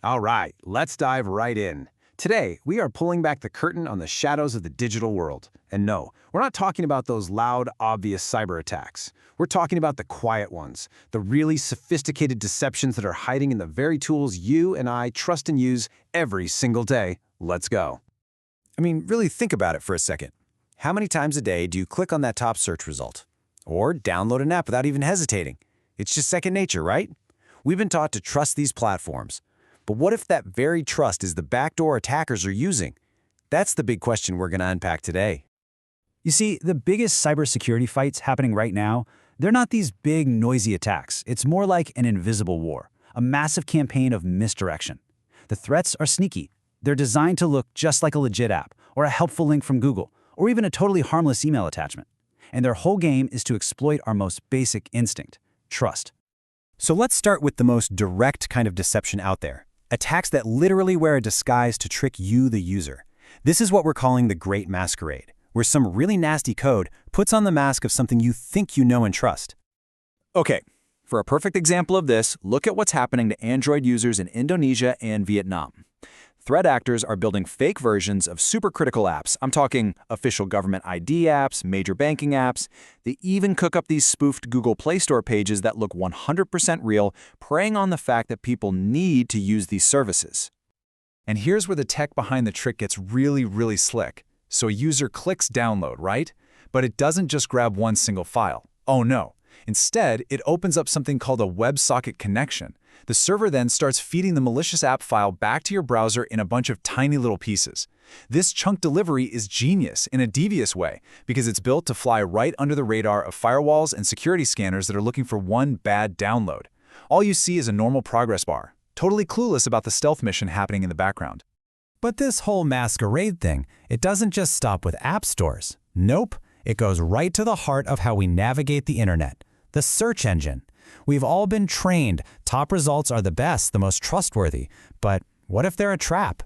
All right, let's dive right in. Today, we are pulling back the curtain on the shadows of the digital world. And no, we're not talking about those loud, obvious cyber attacks. We're talking about the quiet ones, the really sophisticated deceptions that are hiding in the very tools you and I trust and use every single day. Let's go. Really think about it for a second. How many times a day do you click on that top search result? Or download an app without even hesitating? It's just second nature, right? We've been taught to trust these platforms. But what if that very trust is the backdoor attackers are using? That's the big question we're going to unpack today. You see, the biggest cybersecurity fights happening right now, they're not these big, noisy attacks. It's more like an invisible war, a massive campaign of misdirection. The threats are sneaky. They're designed to look just like a legit app, or a helpful link from Google, or even a totally harmless email attachment. And their whole game is to exploit our most basic instinct, trust. So let's start with the most direct kind of deception out there. Attacks that literally wear a disguise to trick you, the user. This is what we're calling the Great Masquerade, where some really nasty code puts on the mask of something you think you know and trust. Okay, for a perfect example of this, look at what's happening to Android users in Indonesia and Vietnam. Threat actors are building fake versions of supercritical apps. I'm talking official government ID apps, major banking apps. They even cook up these spoofed Google Play Store pages that look 100% real, preying on the fact that people need to use these services. And here's where the tech behind the trick gets really slick. So a user clicks download, right? But it doesn't just grab one single file. Oh no. Instead, it opens up something called a WebSocket connection. The server then starts feeding the malicious app file back to your browser in a bunch of tiny little pieces. This chunk delivery is genius in a devious way because it's built to fly right under the radar of firewalls and security scanners that are looking for one bad download. All you see is a normal progress bar, totally clueless about the stealth mission happening in the background. But this whole masquerade thing, it doesn't just stop with app stores. Nope, it goes right to the heart of how we navigate the internet, the search engine. We've all been trained, top results are the best, the most trustworthy. But what if they're a trap?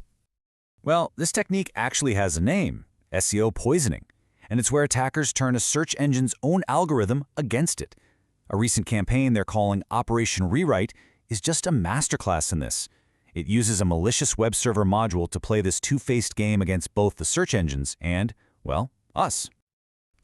Well, this technique actually has a name, SEO poisoning. And it's where attackers turn a search engine's own algorithm against it. A recent campaign they're calling Operation Rewrite is just a masterclass in this. It uses a malicious web server module to play this two-faced game against both the search engines and, well, us.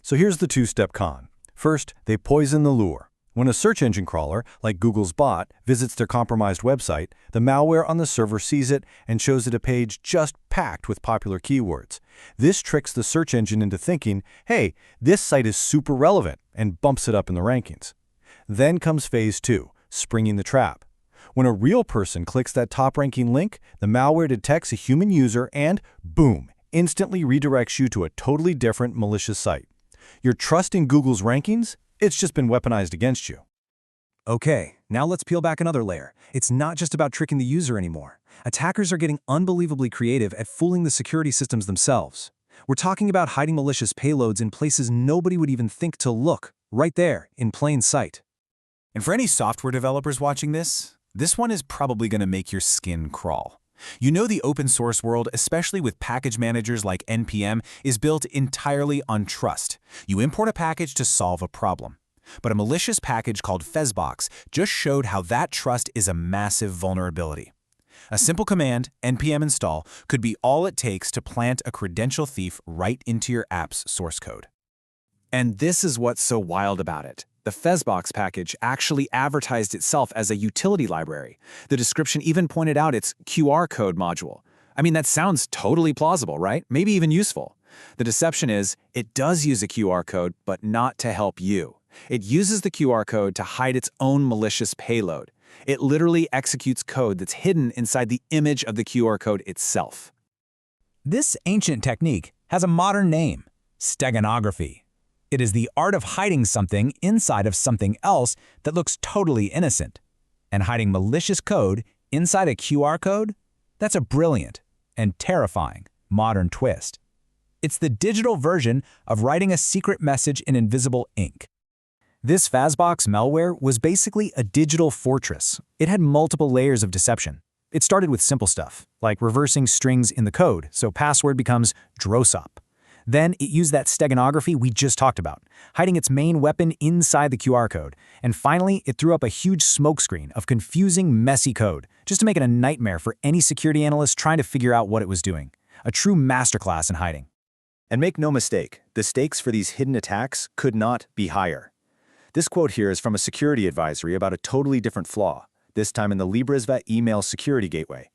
So here's the two-step con. First, they poison the lure. When a search engine crawler, like Google's bot, visits their compromised website, the malware on the server sees it and shows it a page just packed with popular keywords. This tricks the search engine into thinking, hey, this site is super relevant, and bumps it up in the rankings. Then comes phase 2, springing the trap. When a real person clicks that top-ranking link, the malware detects a human user and, boom, instantly redirects you to a totally different malicious site. Your trust in Google's rankings? It's just been weaponized against you. Okay, now let's peel back another layer. It's not just about tricking the user anymore. Attackers are getting unbelievably creative at fooling the security systems themselves. We're talking about hiding malicious payloads in places nobody would even think to look, right there, in plain sight. And for any software developers watching this one is probably going to make your skin crawl. You know, the open source world, especially with package managers like NPM, is built entirely on trust. You import a package to solve a problem. But a malicious package called Fezbox just showed how that trust is a massive vulnerability. A simple command, npm install, could be all it takes to plant a credential thief right into your app's source code. And this is what's so wild about it. The Fezbox package actually advertised itself as a utility library. The description even pointed out its QR code module. That sounds totally plausible, right? Maybe even useful. The deception is, it does use a QR code, but not to help you. It uses the QR code to hide its own malicious payload. It literally executes code that's hidden inside the image of the QR code itself. This ancient technique has a modern name, steganography. It is the art of hiding something inside of something else that looks totally innocent. And hiding malicious code inside a QR code? That's a brilliant and terrifying modern twist. It's the digital version of writing a secret message in invisible ink. This Fezbox malware was basically a digital fortress. It had multiple layers of deception. It started with simple stuff, like reversing strings in the code, so password becomes drosop. Then it used that steganography we just talked about, hiding its main weapon inside the QR code. And finally, it threw up a huge smokescreen of confusing, messy code, just to make it a nightmare for any security analyst trying to figure out what it was doing. A true masterclass in hiding. And make no mistake, the stakes for these hidden attacks could not be higher. This quote here is from a security advisory about a totally different flaw, this time in the LibreSva email security gateway.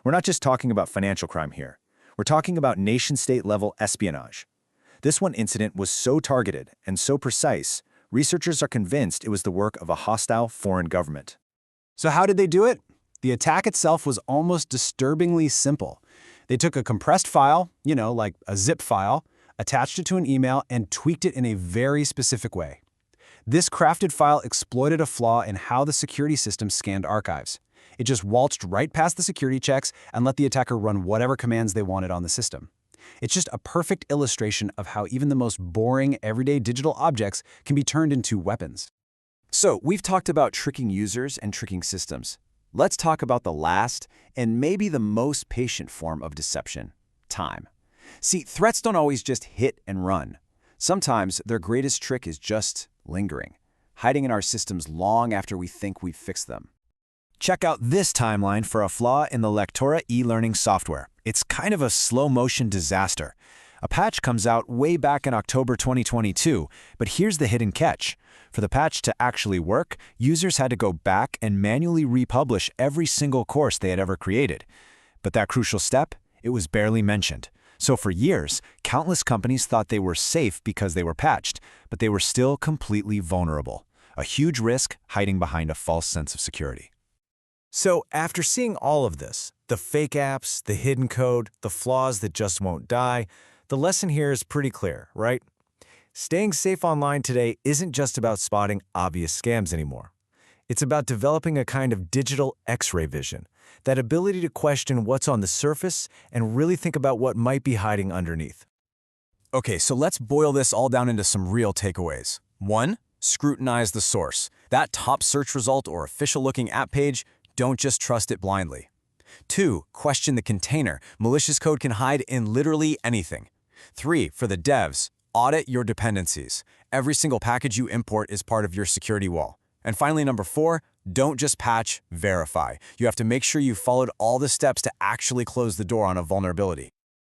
We're not just talking about financial crime here. We're talking about nation-state level espionage. This one incident was so targeted and so precise, researchers are convinced it was the work of a hostile foreign government. So how did they do it? The attack itself was almost disturbingly simple. They took a compressed file, like a zip file, attached it to an email, and tweaked it in a very specific way. This crafted file exploited a flaw in how the security system scanned archives. It just waltzed right past the security checks and let the attacker run whatever commands they wanted on the system. It's just a perfect illustration of how even the most boring, everyday digital objects can be turned into weapons. So, we've talked about tricking users and tricking systems. Let's talk about the last and maybe the most patient form of deception: time. See, threats don't always just hit and run. Sometimes their greatest trick is just lingering, hiding in our systems long after we think we've fixed them. Check out this timeline for a flaw in the Lectora e-learning software. It's kind of a slow-motion disaster. A patch comes out way back in October 2022, but here's the hidden catch. For the patch to actually work, users had to go back and manually republish every single course they had ever created. But that crucial step, it was barely mentioned. So for years, countless companies thought they were safe because they were patched, but they were still completely vulnerable. A huge risk hiding behind a false sense of security. So after seeing all of this, the fake apps, the hidden code, the flaws that just won't die, the lesson here is pretty clear, right? Staying safe online today isn't just about spotting obvious scams anymore. It's about developing a kind of digital X-ray vision, that ability to question what's on the surface and really think about what might be hiding underneath. Okay, so let's boil this all down into some real takeaways. 1. Scrutinize the source. That top search result or official-looking app page, don't just trust it blindly. 2. Question the container. Malicious code can hide in literally anything. 3. For the devs, audit your dependencies. Every single package you import is part of your security wall. And finally, number 4, don't just patch, verify. You have to make sure you followed all the steps to actually close the door on a vulnerability.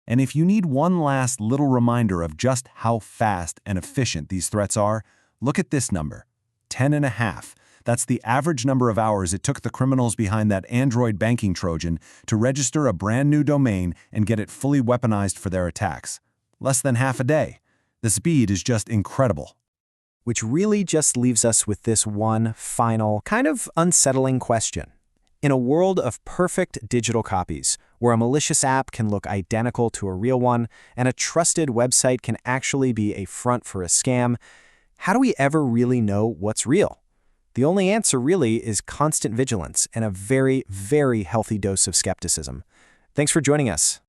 And if you need one last little reminder of just how fast and efficient these threats are, look at this number, 10.5. That's the average number of hours it took the criminals behind that Android banking Trojan to register a brand new domain and get it fully weaponized for their attacks. Less than half a day. The speed is just incredible. Which really just leaves us with this one final, kind of unsettling question. In a world of perfect digital copies, where a malicious app can look identical to a real one and a trusted website can actually be a front for a scam, how do we ever really know what's real? The only answer really is constant vigilance and a very, very healthy dose of skepticism. Thanks for joining us.